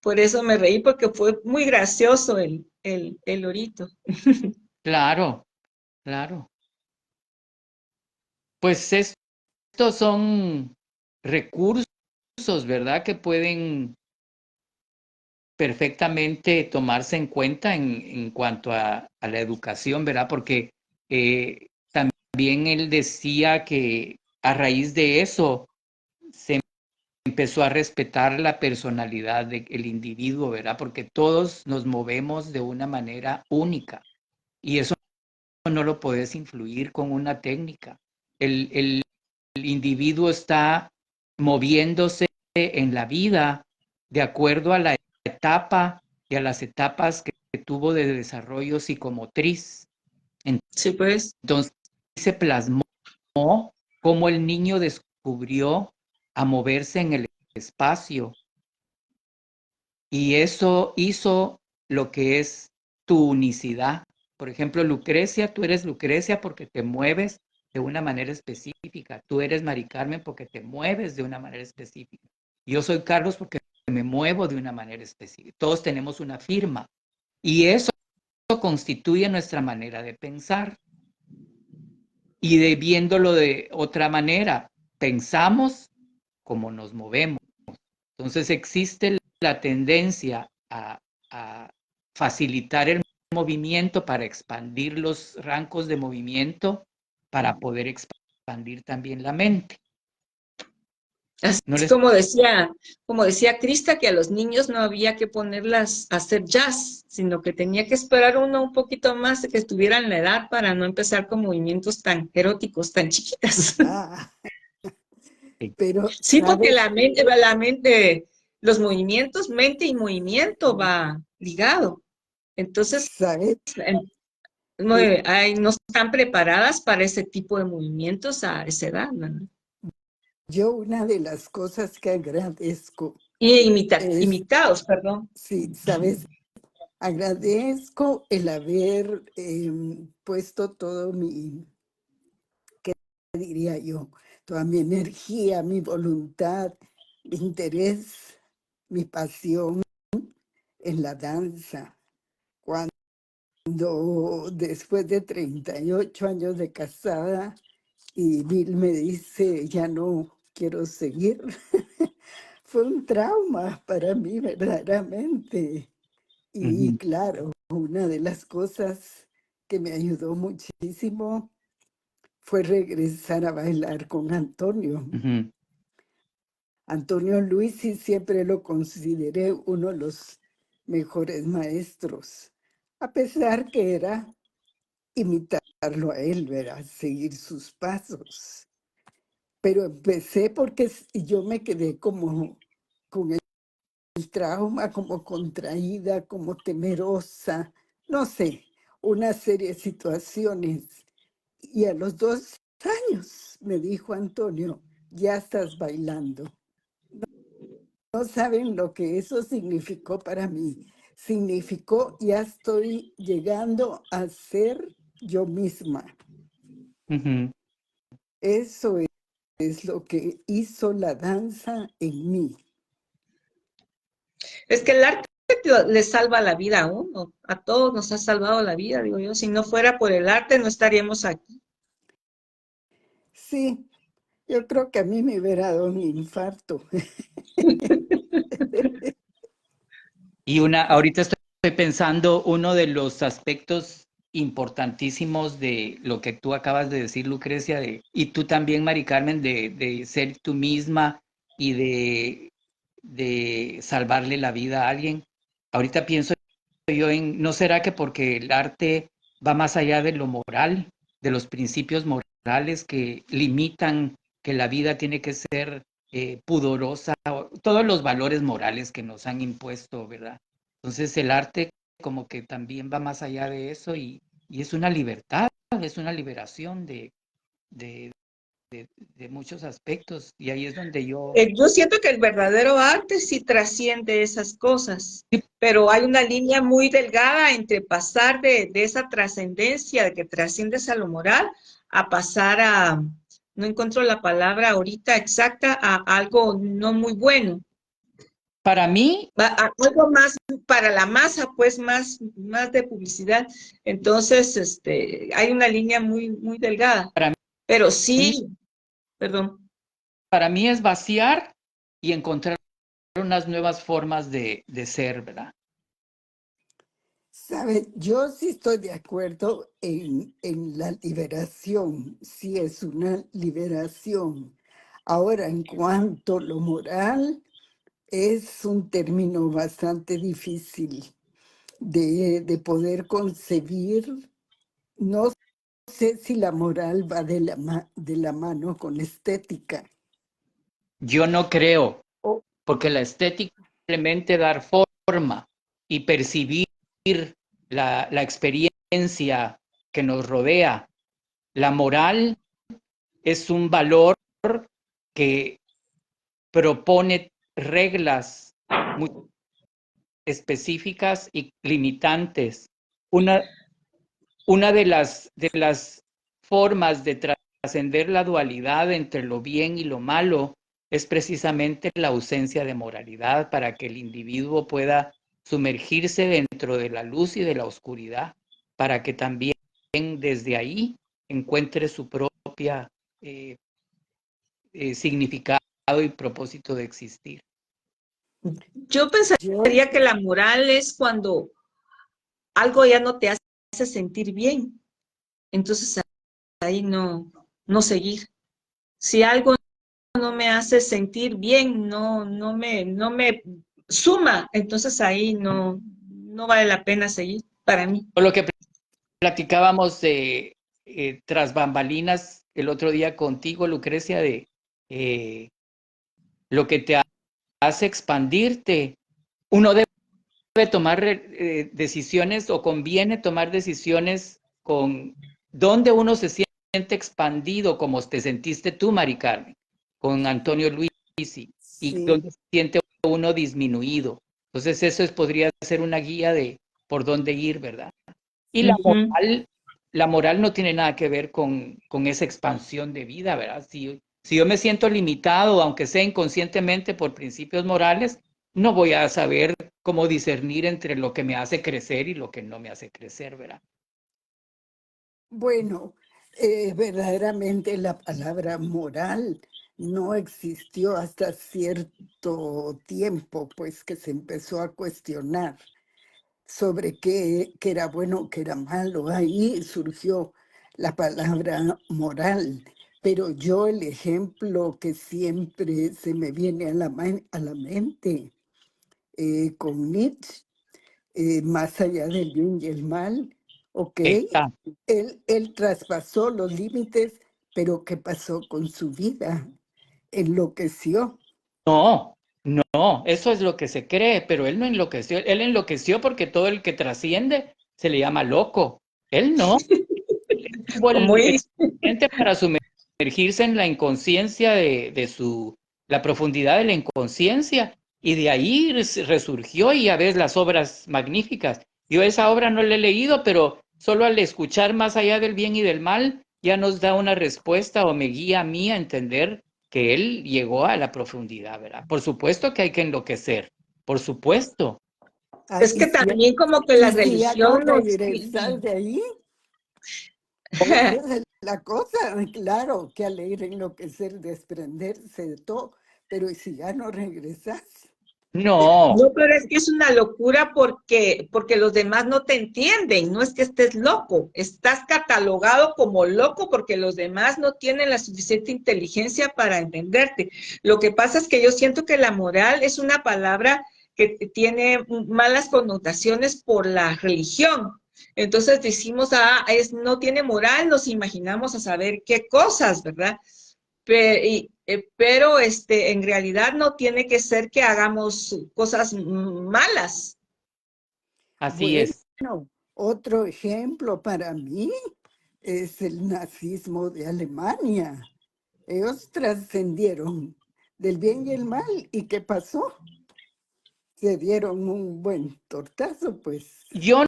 Por eso me reí porque fue muy gracioso el lorito. claro, claro. Pues estos son recursos, ¿verdad? Que pueden perfectamente tomarse en cuenta en cuanto a la educación, ¿verdad? Porque también él decía que a raíz de eso se empezó a respetar la personalidad del individuo, ¿verdad? Porque todos nos movemos de una manera única y eso no lo puedes influir con una técnica. El individuo está moviéndose en la vida de acuerdo a la etapa y a las etapas que tuvo de desarrollo psicomotriz. Sí, pues. Entonces se plasmó cómo el niño descubrió a moverse en el espacio y eso hizo lo que es tu unicidad. Por ejemplo, Lucrecia, tú eres Lucrecia porque te mueves de una manera específica. Tú eres Mari Carmen porque te mueves de una manera específica. Yo soy Carlos porque me muevo de una manera específica. Todos tenemos una firma y eso constituye nuestra manera de pensar. Y de viéndolo de otra manera, pensamos como nos movemos. Entonces existe la tendencia a facilitar el movimiento para expandir los rangos de movimiento para poder expandir también la mente. Así ¿No les... como decía Krista, que a los niños no había que ponerlas a hacer jazz, sino que tenía que esperar uno un poquito más de que estuvieran la edad para no empezar con movimientos tan eróticos, tan chiquitas. Ah, pero, Sí, porque ¿sabes? la mente, los movimientos, mente y movimiento va ligado. Entonces, ¿Sabes? no, no están preparadas para ese tipo de movimientos a esa edad, ¿no? Yo una de las cosas que agradezco Y es, imitados, perdón. sí, ¿sabes? Agradezco el haber puesto todo mi, ¿qué diría yo? Toda mi energía, mi voluntad, mi interés, mi pasión en la danza. Cuando después de 38 años de casada y Bill me dice, ya no quiero seguir, fue un trauma para mí verdaderamente. Y Ujú, claro, una de las cosas que me ayudó muchísimo fue regresar a bailar con Antonio. ujú. Antonio Luis y siempre lo consideré uno de los mejores maestros, a pesar que era imitarlo a él, ¿verdad? Seguir sus pasos. pero empecé porque yo me quedé como con el trauma, como contraída, como temerosa, no sé, una serie de situaciones. Y a los 2 años me dijo Antonio, ya estás bailando. No saben lo que eso significó para mí. Significó, ya estoy llegando a ser yo misma. Ujú. Eso es lo que hizo la danza en mí. Es que el arte le salva la vida a uno, a todos nos ha salvado la vida, digo yo. Si no fuera por el arte, no estaríamos aquí. Sí, yo creo que a mí me hubiera dado un infarto. Y ahorita estoy pensando uno de los aspectos importantísimos de lo que tú acabas de decir, Lucrecia, y tú también, Mari Carmen, de ser tú misma y de salvarle la vida a alguien. Ahorita pienso yo en, ¿no será que porque el arte va más allá de lo moral, de los principios morales que limitan que la vida tiene que ser pudorosa, todos los valores morales que nos han impuesto, ¿verdad? Entonces el arte como que también va más allá de eso y es una libertad, es una liberación de, de muchos aspectos y ahí es donde yo... Yo siento que el verdadero arte sí trasciende esas cosas, pero hay una línea muy delgada entre pasar de esa trascendencia, de que trasciendes a lo moral, a pasar a, no encuentro la palabra ahorita exacta, a algo no muy bueno. Para mí, Algo más para la masa, pues más de publicidad. Entonces, hay una línea muy, muy delgada, para pero mí, sí, perdón. para mí es vaciar y encontrar unas nuevas formas de ser, ¿verdad? ¿Sabe? Yo sí estoy de acuerdo en la liberación, sí es una liberación. Ahora, en cuanto a lo moral, es un término bastante difícil de poder concebir. No sé si la moral va de la mano con la estética. Yo no creo, O- porque la estética es simplemente dar forma y percibir la experiencia que nos rodea. La moral es un valor que propone reglas muy específicas y limitantes. Una, una de las formas de trascender la dualidad entre lo bien y lo malo es precisamente la ausencia de moralidad para que el individuo pueda sumergirse dentro de la luz y de la oscuridad, para que también desde ahí encuentre su propia eh, significado y propósito de existir. Yo Yo, pensaría que la moral es cuando algo ya no te hace sentir bien. Entonces ahí no seguir. Si algo no me hace sentir bien, no me suma, entonces ahí no vale la pena seguir para mí. Por lo que platicábamos tras bambalinas el otro día contigo, Lucrecia, de lo que te hace expandirte. Uno debe tomar decisiones o conviene tomar decisiones con donde uno se siente expandido, como te sentiste tú, Mari Carmen, con Antonio Luis, y sí, donde se siente uno disminuido. Entonces eso podría ser una guía de por dónde ir, ¿verdad? Y Ujú. la moral no tiene nada que ver con esa expansión de vida, ¿verdad? Si yo me siento limitado, aunque sea inconscientemente por principios morales, no voy a saber cómo discernir entre lo que me hace crecer y lo que no me hace crecer, ¿verdad? bueno, verdaderamente la palabra moral no existió hasta cierto tiempo, pues que se empezó a cuestionar sobre qué era bueno, qué era malo. Ahí surgió la palabra moral. Pero yo el ejemplo que siempre se me viene a la mente con Nietzsche, más allá del bien y el mal, ok, Exacto. él traspasó los límites, Pero ¿qué pasó con su vida? Enloqueció. No, no, eso es lo que se cree, pero él no enloqueció. Él enloqueció porque todo el que trasciende se le llama loco. Él no. Él tuvo Como el dice, expediente para sumergirse en la inconsciencia la profundidad de la inconsciencia, y de ahí resurgió, y ya ves las obras magníficas. Yo esa obra no la he leído, pero solo al escuchar Más allá del bien y del mal, ya nos da una respuesta o me guía a mí a entender que él llegó a la profundidad, ¿verdad? Por supuesto que hay que enloquecer, por supuesto. Ah, es que también como que la y si ya no religión nos... regresas de ahí, esa es la cosa. Claro, que alegre enloquecer, desprenderse de todo, pero ¿y si ya no regresas? No, No, pero es que es una locura porque los demás no te entienden, no es que estés loco, estás catalogado como loco porque los demás no tienen la suficiente inteligencia para entenderte. Lo que pasa es que yo siento que la moral es una palabra que tiene malas connotaciones por la religión. Entonces decimos, no tiene moral, nos imaginamos a saber qué cosas, ¿verdad? Pero en realidad no tiene que ser que hagamos cosas malas. así Bueno, es. otro ejemplo para mí es el nazismo de Alemania. Ellos trascendieron del bien y el mal. ¿Y qué pasó? Se dieron un buen tortazo, pues. Yo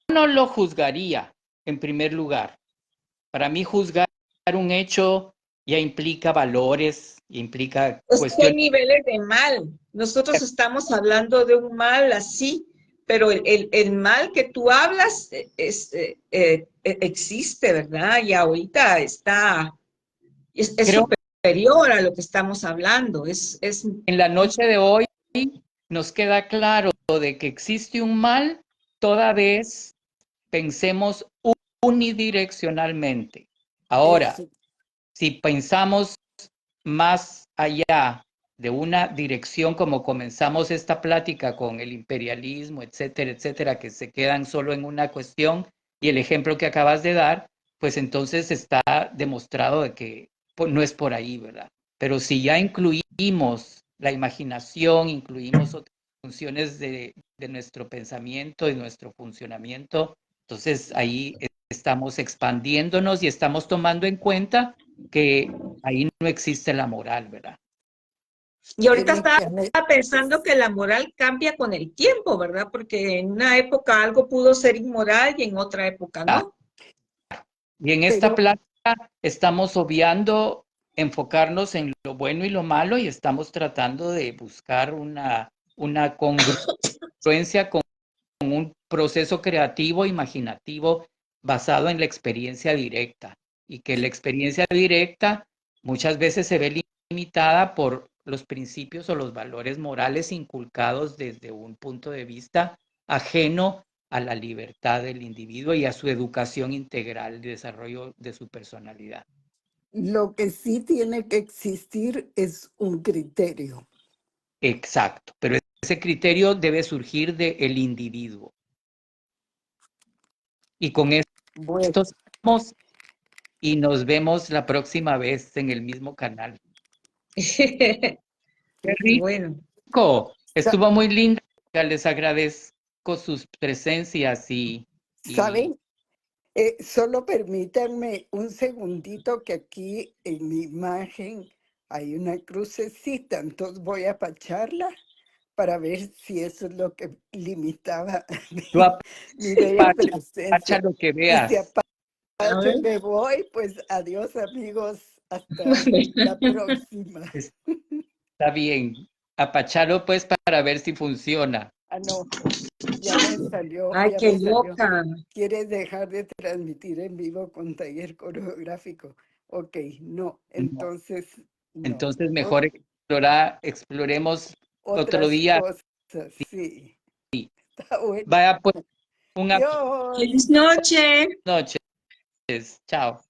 no lo juzgaría en primer lugar. Para mí juzgar un hecho ya implica valores, implica Es que hay cuestiones. niveles de mal. Nosotros estamos hablando de un mal así, pero el mal que tú hablas existe, ¿verdad? Y ahorita es Creo superior a lo que estamos hablando. que en la noche de hoy nos queda claro de que existe un mal toda vez pensemos unidireccionalmente. Ahora, Eso. si pensamos más allá de una dirección, como comenzamos esta plática con el imperialismo, etcétera, etcétera, que se quedan solo en una cuestión, y el ejemplo que acabas de dar, pues entonces está demostrado de que no es por ahí, ¿verdad? Pero si ya incluimos la imaginación, incluimos otras funciones de nuestro pensamiento y nuestro funcionamiento, entonces ahí estamos expandiéndonos y estamos tomando en cuenta que ahí no existe la moral, ¿verdad? Y ahorita Tiene estaba que haber. pensando que la moral cambia con el tiempo, ¿verdad? Porque en una época algo pudo ser inmoral y en otra época no. Y en esta Pero plática estamos obviando enfocarnos en lo bueno y lo malo, y estamos tratando de buscar una congruencia con un proceso creativo, imaginativo, basado en la experiencia directa. Y que la experiencia directa muchas veces se ve limitada por los principios o los valores morales inculcados desde un punto de vista ajeno a la libertad del individuo y a su educación integral y desarrollo de su personalidad. lo que sí tiene que existir es un criterio. Exacto, pero ese criterio debe surgir del individuo. Y con Bueno, esto estamos, y nos vemos la próxima vez en el mismo canal. Qué Bueno, rico, sa- estuvo muy linda. Les agradezco sus presencias y ¿saben? Solo permítanme un segundito que aquí en mi imagen hay una crucecita, entonces voy a apacharla para ver si eso es lo que limitaba tú mi bella apacha presencia. lo que Y si veas. a apacho ver. y me voy, pues adiós amigos, hasta la próxima. Está bien, apachalo pues para ver si funciona. Ah, no, ya me salió, Ay, ya qué me salió. loca. ¿Quieres dejar de transmitir en vivo con taller coreográfico? Ok, no, No. entonces no. Entonces mejor exploremos otro Otras día. cosas, sí. Está bueno. Vaya pues, un Dios. Feliz noche. noches. Chao.